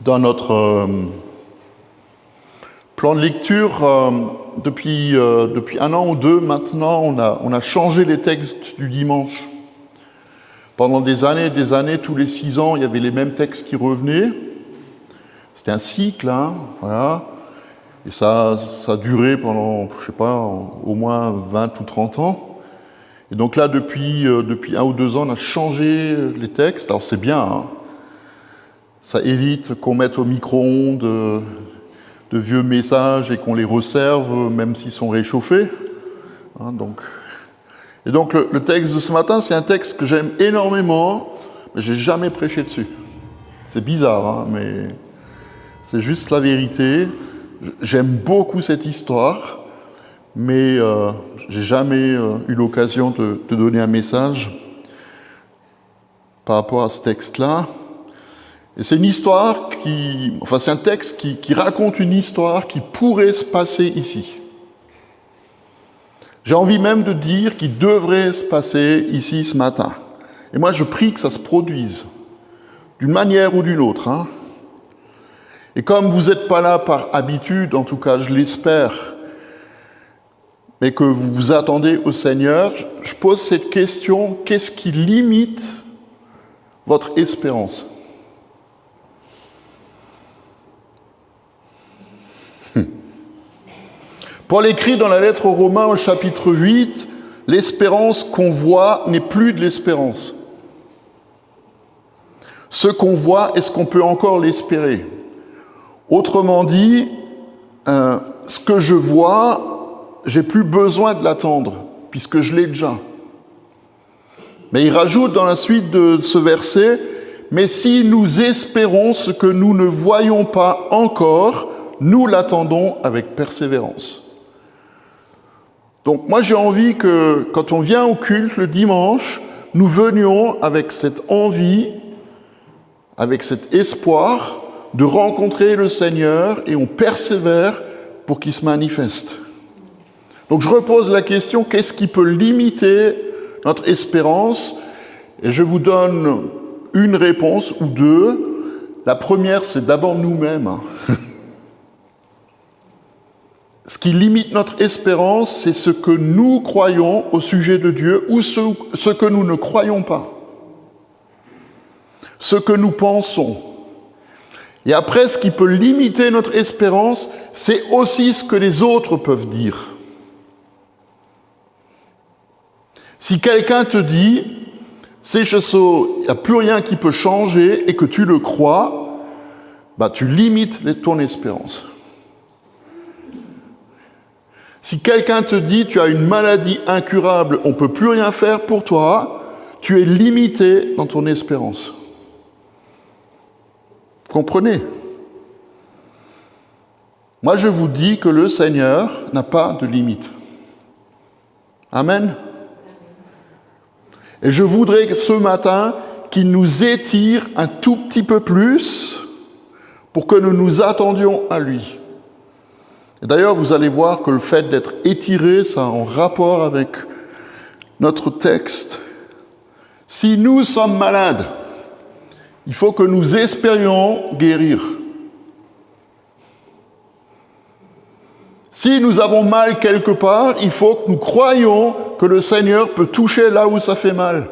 Dans notre plan de lecture, depuis un an ou deux maintenant, on a changé les textes du dimanche. Pendant des années, tous les 6 ans, il y avait les mêmes textes qui revenaient. C'était un cycle, voilà. Et ça a duré pendant, je sais pas, au moins 20 ou 30 ans. Et donc là, depuis 1 ou 2 ans, on a changé les textes. Alors c'est bien, ça évite qu'on mette au micro-ondes de vieux messages et qu'on les resserve, même s'ils sont réchauffés. Et donc le texte de ce matin, c'est un texte que j'aime énormément, mais j'ai jamais prêché dessus. C'est bizarre, mais c'est juste la vérité. J'aime beaucoup cette histoire, mais j'ai jamais eu l'occasion de donner un message par rapport à ce texte-là. Et c'est une histoire c'est un texte qui raconte une histoire qui pourrait se passer ici. J'ai envie même de dire qu'il devrait se passer ici ce matin. Et moi, je prie que ça se produise, d'une manière ou d'une autre. Et comme vous n'êtes pas là par habitude, en tout cas je l'espère, mais que vous vous attendez au Seigneur, je pose cette question, qu'est-ce qui limite votre espérance ? Paul écrit dans la lettre aux Romains au chapitre 8, « L'espérance qu'on voit n'est plus de l'espérance. Ce qu'on voit, est-ce qu'on peut encore l'espérer ?» Autrement dit, ce que je vois, j'ai plus besoin de l'attendre, puisque je l'ai déjà. Mais il rajoute dans la suite de ce verset, « Mais si nous espérons ce que nous ne voyons pas encore, nous l'attendons avec persévérance. » Donc moi j'ai envie que, quand on vient au culte le dimanche, nous venions avec cette envie, avec cet espoir de rencontrer le Seigneur et on persévère pour qu'il se manifeste. Donc je repose la question, qu'est-ce qui peut limiter notre espérance ? Et je vous donne une réponse ou deux. La première, c'est d'abord nous-mêmes. Ce qui limite notre espérance, c'est ce que nous croyons au sujet de Dieu ou ce que nous ne croyons pas. Ce que nous pensons. Et après, ce qui peut limiter notre espérance, c'est aussi ce que les autres peuvent dire. Si quelqu'un te dit « c'est Chesso, il n'y a plus rien qui peut changer » et que tu le crois, tu limites ton espérance. Si quelqu'un te dit « tu as une maladie incurable, on ne peut plus rien faire pour toi », tu es limité dans ton espérance. Comprenez ? Moi, je vous dis que le Seigneur n'a pas de limite. Amen. Et je voudrais que ce matin, qu'il nous étire un tout petit peu plus pour que nous nous attendions à lui. Et d'ailleurs, vous allez voir que le fait d'être étiré, ça a un rapport avec notre texte. Si nous sommes malades, il faut que nous espérions guérir. Si nous avons mal quelque part, il faut que nous croyions que le Seigneur peut toucher là où ça fait mal.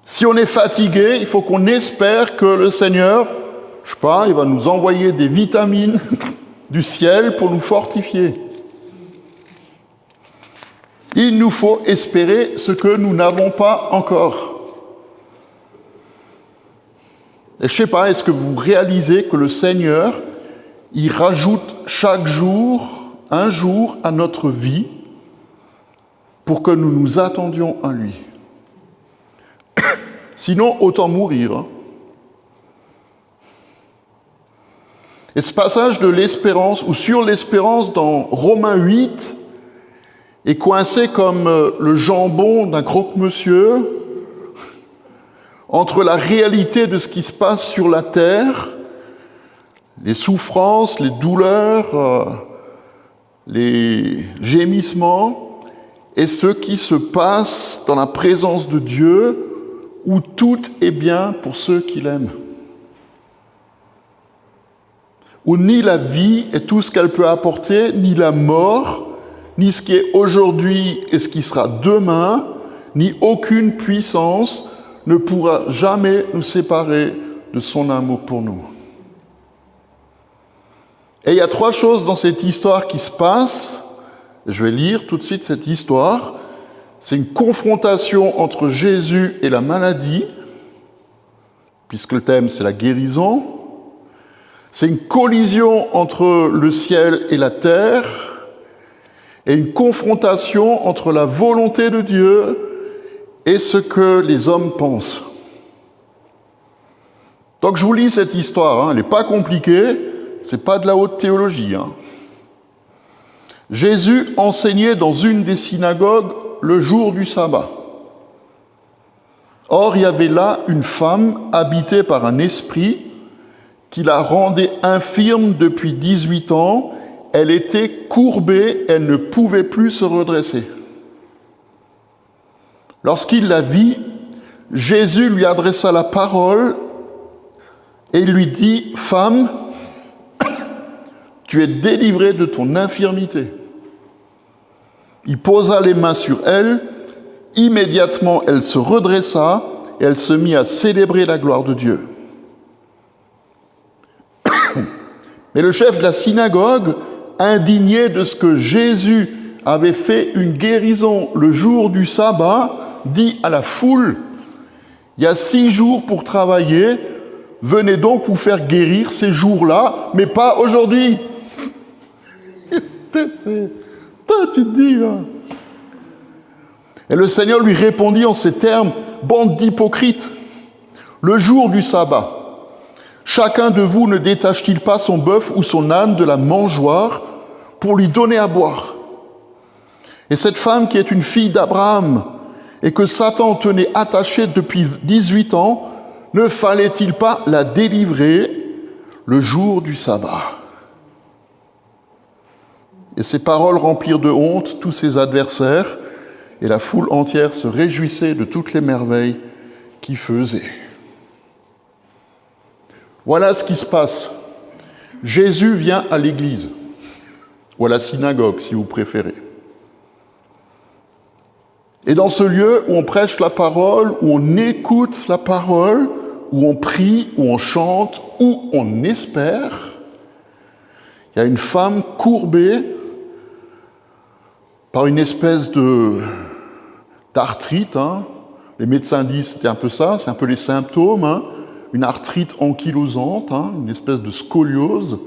Si on est fatigué, il faut qu'on espère que le Seigneur, je sais pas, il va nous envoyer des vitamines du ciel pour nous fortifier. Il nous faut espérer ce que nous n'avons pas encore. Et je sais pas, est-ce que vous réalisez que le Seigneur, il rajoute chaque jour, un jour à notre vie pour que nous nous attendions à lui. Sinon, autant mourir. Et ce passage de l'espérance, ou sur l'espérance dans Romains 8, est coincé comme le jambon d'un croque-monsieur entre la réalité de ce qui se passe sur la terre, les souffrances, les douleurs, les gémissements, et ce qui se passe dans la présence de Dieu, où tout est bien pour ceux qui l'aiment. où ni la vie et tout ce qu'elle peut apporter, ni la mort, ni ce qui est aujourd'hui et ce qui sera demain, ni aucune puissance ne pourra jamais nous séparer de son amour pour nous. Et il y a 3 choses dans cette histoire qui se passent. Je vais lire tout de suite cette histoire. C'est une confrontation entre Jésus et la maladie, puisque le thème c'est la guérison. C'est une collision entre le ciel et la terre, et une confrontation entre la volonté de Dieu et ce que les hommes pensent. Donc je vous lis cette histoire, elle n'est pas compliquée, c'est pas de la haute théologie. Jésus enseignait dans une des synagogues le jour du sabbat. Or, il y avait là une femme habitée par un esprit qui la rendait infirme depuis 18 ans. Elle était courbée, elle ne pouvait plus se redresser. Lorsqu'il la vit, Jésus lui adressa la parole et lui dit « Femme, tu es délivrée de ton infirmité. » Il posa les mains sur elle, immédiatement elle se redressa et elle se mit à célébrer la gloire de Dieu. Mais le chef de la synagogue, indigné de ce que Jésus avait fait une guérison le jour du sabbat, dit à la foule, « Il y a 6 jours pour travailler, venez donc vous faire guérir ces jours-là, mais pas aujourd'hui. » Toi, tu te dis... Et le Seigneur lui répondit en ces termes, « Bande d'hypocrites, le jour du sabbat, chacun de vous ne détache-t-il pas son bœuf ou son âne de la mangeoire pour lui donner à boire? Et cette femme qui est une fille d'Abraham et que Satan tenait attachée depuis 18 ans, ne fallait-il pas la délivrer le jour du sabbat ?» Et ces paroles remplirent de honte tous ses adversaires, et la foule entière se réjouissait de toutes les merveilles qu'il faisait. Voilà ce qui se passe. Jésus vient à l'église, ou à la synagogue si vous préférez. Et dans ce lieu où on prêche la parole, où on écoute la parole, où on prie, où on chante, où on espère, il y a une femme courbée par une espèce d'arthrite. Les médecins disent que c'était un peu ça, c'est un peu les symptômes. Une arthrite ankylosante, une espèce de scoliose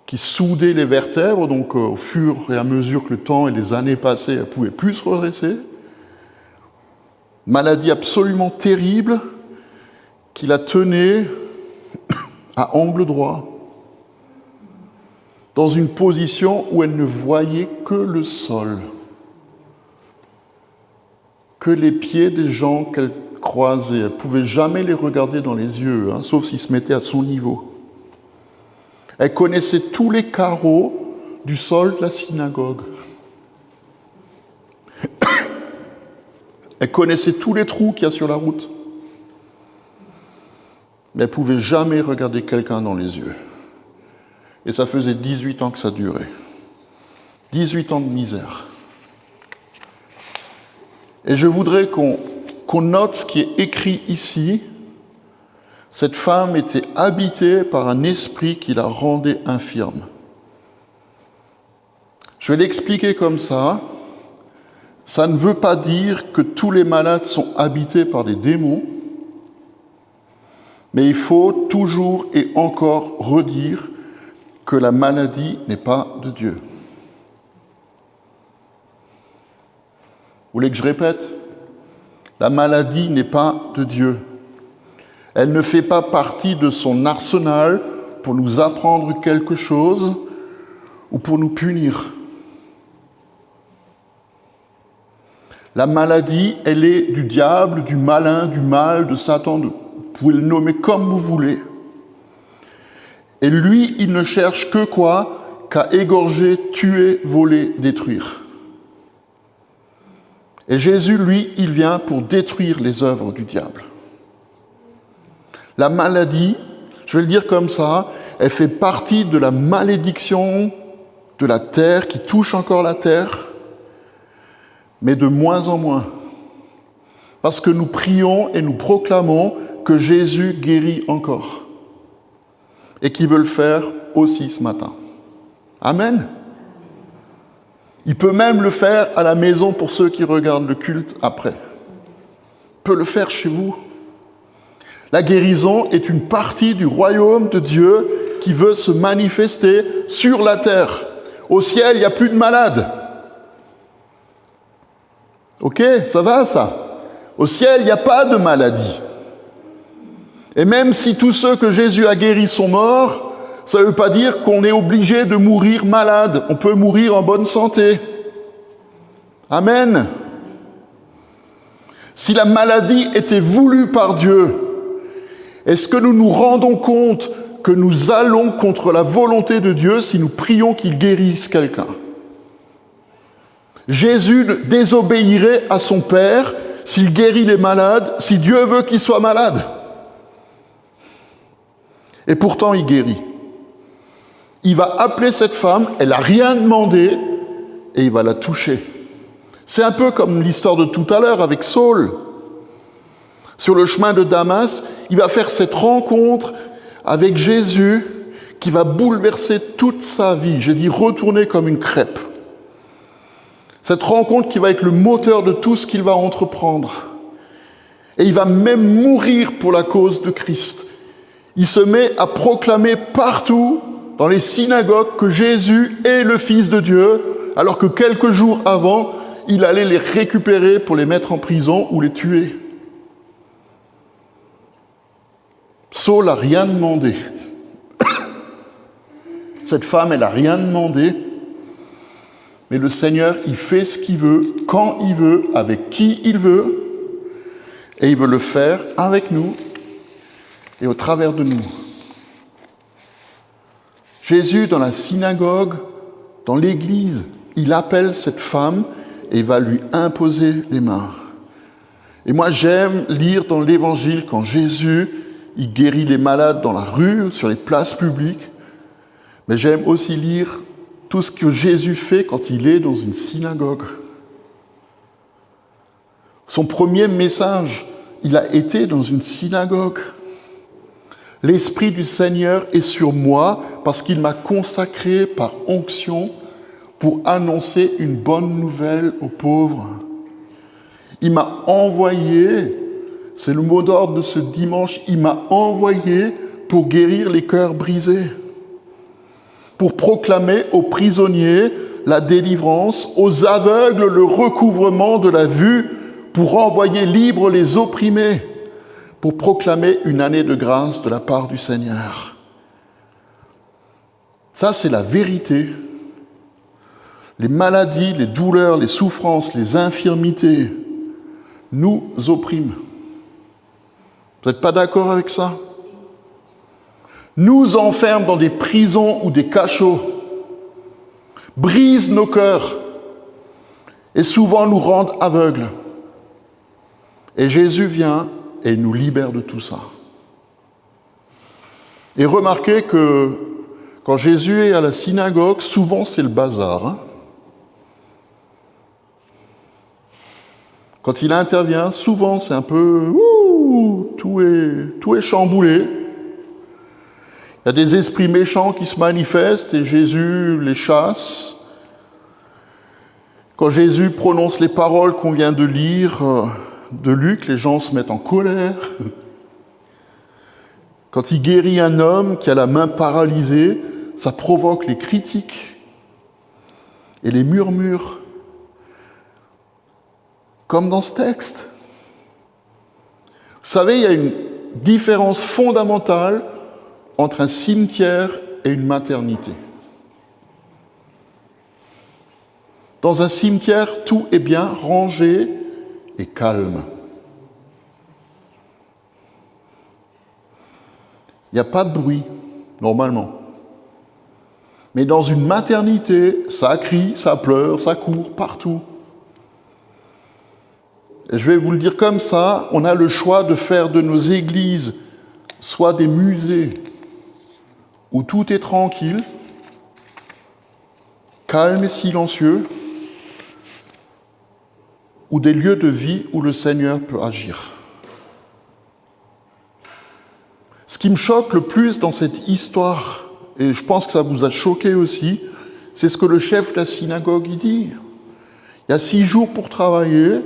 qui soudait les vertèbres, donc au fur et à mesure que le temps et les années passaient, elle ne pouvait plus se redresser. Maladie absolument terrible qui la tenait à angle droit, dans une position où elle ne voyait que le sol, que les pieds des gens qu'elle croisait. Elle ne pouvait jamais les regarder dans les yeux, sauf s'ils se mettaient à son niveau. Elle connaissait tous les carreaux du sol de la synagogue. Elle connaissait tous les trous qu'il y a sur la route. Mais elle ne pouvait jamais regarder quelqu'un dans les yeux. Et ça faisait 18 ans que ça durait. 18 ans de misère. Et je voudrais qu'on note ce qui est écrit ici. Cette femme était habitée par un esprit qui la rendait infirme. Je vais l'expliquer comme ça. Ça ne veut pas dire que tous les malades sont habités par des démons, mais il faut toujours et encore redire que la maladie n'est pas de Dieu. Vous voulez que je répète? La maladie n'est pas de Dieu. Elle ne fait pas partie de son arsenal pour nous apprendre quelque chose ou pour nous punir. La maladie, elle est du diable, du malin, du mal, de Satan, vous pouvez le nommer comme vous voulez. Et lui, il ne cherche que quoi? Qu'à égorger, tuer, voler, détruire. Et Jésus, lui, il vient pour détruire les œuvres du diable. La maladie, je vais le dire comme ça, elle fait partie de la malédiction de la terre qui touche encore la terre, mais de moins en moins. Parce que nous prions et nous proclamons que Jésus guérit encore et qu'il veut le faire aussi ce matin. Amen. Il peut même le faire à la maison pour ceux qui regardent le culte après. Il peut le faire chez vous. La guérison est une partie du royaume de Dieu qui veut se manifester sur la terre. Au ciel, il n'y a plus de malades. Ok, ça va ça? Au ciel, il n'y a pas de maladie. Et même si tous ceux que Jésus a guéris sont morts, ça ne veut pas dire qu'on est obligé de mourir malade. On peut mourir en bonne santé. Amen. Si la maladie était voulue par Dieu, est-ce que nous nous rendons compte que nous allons contre la volonté de Dieu si nous prions qu'il guérisse quelqu'un? Jésus désobéirait à son Père s'il guérit les malades, si Dieu veut qu'il soit malade. Et pourtant, il guérit. Il va appeler cette femme, elle n'a rien demandé, et il va la toucher. C'est un peu comme l'histoire de tout à l'heure avec Saul. Sur le chemin de Damas, il va faire cette rencontre avec Jésus qui va bouleverser toute sa vie. J'ai dit retourner comme une crêpe. Cette rencontre qui va être le moteur de tout ce qu'il va entreprendre. Et il va même mourir pour la cause de Christ. Il se met à proclamer partout, dans les synagogues, que Jésus est le Fils de Dieu, alors que quelques jours avant, il allait les récupérer pour les mettre en prison ou les tuer. Saul n'a rien demandé. Cette femme, elle n'a rien demandé. Mais le Seigneur, il fait ce qu'il veut, quand il veut, avec qui il veut. Et il veut le faire avec nous et au travers de nous. Jésus, dans la synagogue, dans l'église, il appelle cette femme et il va lui imposer les mains. Et moi, j'aime lire dans l'Évangile quand Jésus, il guérit les malades dans la rue, sur les places publiques. Mais j'aime aussi lire tout ce que Jésus fait quand il est dans une synagogue. Son premier message, il a été dans une synagogue. L'Esprit du Seigneur est sur moi parce qu'il m'a consacré par onction pour annoncer une bonne nouvelle aux pauvres. Il m'a envoyé, c'est le mot d'ordre de ce dimanche, il m'a envoyé pour guérir les cœurs brisés, pour proclamer aux prisonniers la délivrance, aux aveugles le recouvrement de la vue, pour envoyer libres les opprimés, pour proclamer une année de grâce de la part du Seigneur. Ça, c'est la vérité. Les maladies, les douleurs, les souffrances, les infirmités nous oppriment. Vous n'êtes pas d'accord avec ça? Nous enferment dans des prisons ou des cachots, brisent nos cœurs et souvent nous rendent aveugles. Et Jésus vient et nous libère de tout ça. Et remarquez que quand Jésus est à la synagogue, souvent c'est le bazar. Hein? Quand il intervient, souvent c'est un peu tout est chamboulé. Il y a des esprits méchants qui se manifestent et Jésus les chasse. Quand Jésus prononce les paroles qu'on vient de lire de Luc, les gens se mettent en colère. Quand il guérit un homme qui a la main paralysée, ça provoque les critiques et les murmures. Comme dans ce texte. Vous savez, il y a une différence fondamentale entre un cimetière et une maternité. Dans un cimetière, tout est bien rangé et calme. Il n'y a pas de bruit, normalement. Mais dans une maternité, ça crie, ça pleure, ça court partout. Et je vais vous le dire comme ça, on a le choix de faire de nos églises soit des musées où tout est tranquille, calme et silencieux, ou des lieux de vie où le Seigneur peut agir. Ce qui me choque le plus dans cette histoire, et je pense que ça vous a choqué aussi, c'est ce que le chef de la synagogue dit. Il y a 6 jours pour travailler,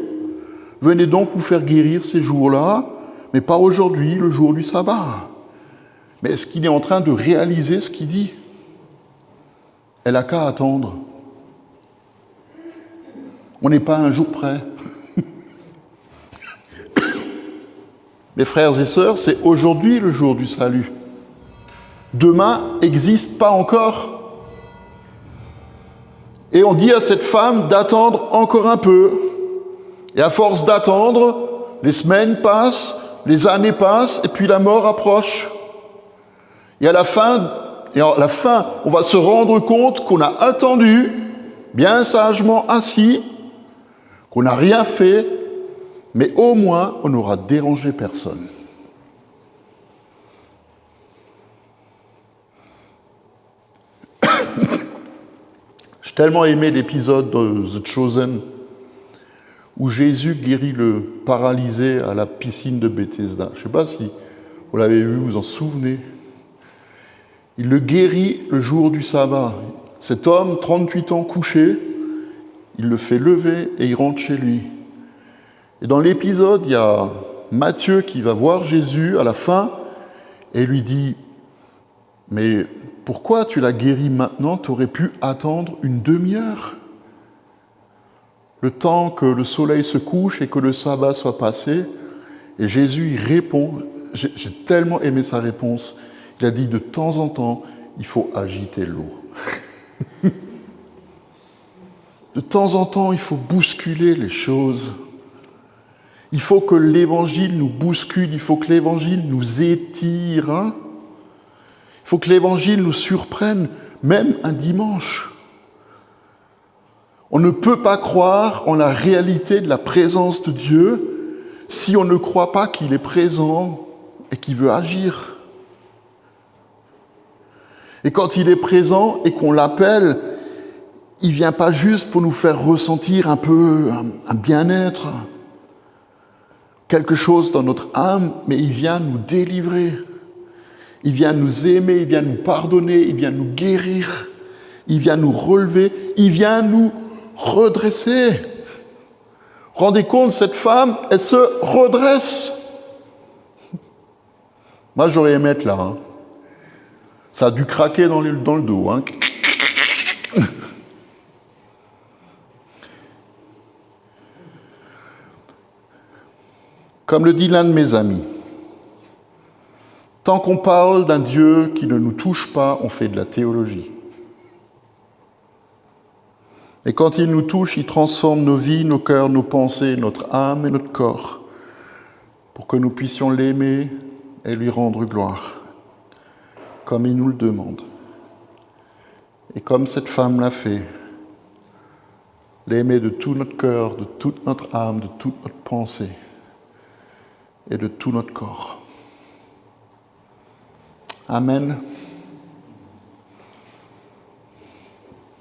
venez donc vous faire guérir ces jours-là, mais pas aujourd'hui, le jour du sabbat. Mais est-ce qu'il est en train de réaliser ce qu'il dit? Elle n'a qu'à attendre. On n'est pas un jour près. Mes frères et sœurs, c'est aujourd'hui le jour du salut. Demain n'existe pas encore. Et on dit à cette femme d'attendre encore un peu. Et à force d'attendre, les semaines passent, les années passent, et puis la mort approche. Et à la fin, on va se rendre compte qu'on a attendu, bien sagement assis, qu'on n'a rien fait, mais au moins, on n'aura dérangé personne. J'ai tellement aimé l'épisode de The Chosen où Jésus guérit le paralysé à la piscine de Bethesda. Je ne sais pas si vous l'avez vu, vous en souvenez. Il le guérit le jour du sabbat. Cet homme, 38 ans couché, il le fait lever et il rentre chez lui. Et dans l'épisode, il y a Matthieu qui va voir Jésus à la fin et lui dit « Mais pourquoi tu l'as guéri maintenant? Tu aurais pu attendre une demi-heure. Le temps que le soleil se couche et que le sabbat soit passé. » Et Jésus il répond, j'ai tellement aimé sa réponse, il a dit « De temps en temps, il faut agiter l'eau. » De temps en temps, il faut bousculer les choses. Il faut que l'Évangile nous bouscule, il faut que l'Évangile nous étire. Il faut que l'Évangile nous surprenne, même un dimanche. On ne peut pas croire en la réalité de la présence de Dieu si on ne croit pas qu'il est présent et qu'il veut agir. Et quand il est présent et qu'on l'appelle, il ne vient pas juste pour nous faire ressentir un peu un bien-être, quelque chose dans notre âme, mais il vient nous délivrer. Il vient nous aimer, il vient nous pardonner, il vient nous guérir, il vient nous relever, il vient nous redresser. Rendez compte, cette femme, elle se redresse. Moi, j'aurais aimé être là. Hein. Ça a dû craquer dans le dos. Hein. Comme le dit l'un de mes amis, tant qu'on parle d'un Dieu qui ne nous touche pas, on fait de la théologie. Et quand il nous touche, il transforme nos vies, nos cœurs, nos pensées, notre âme et notre corps, pour que nous puissions l'aimer et lui rendre gloire, comme il nous le demande. Et comme cette femme l'a fait, l'aimer de tout notre cœur, de toute notre âme, de toute notre pensée et de tout notre corps. Amen.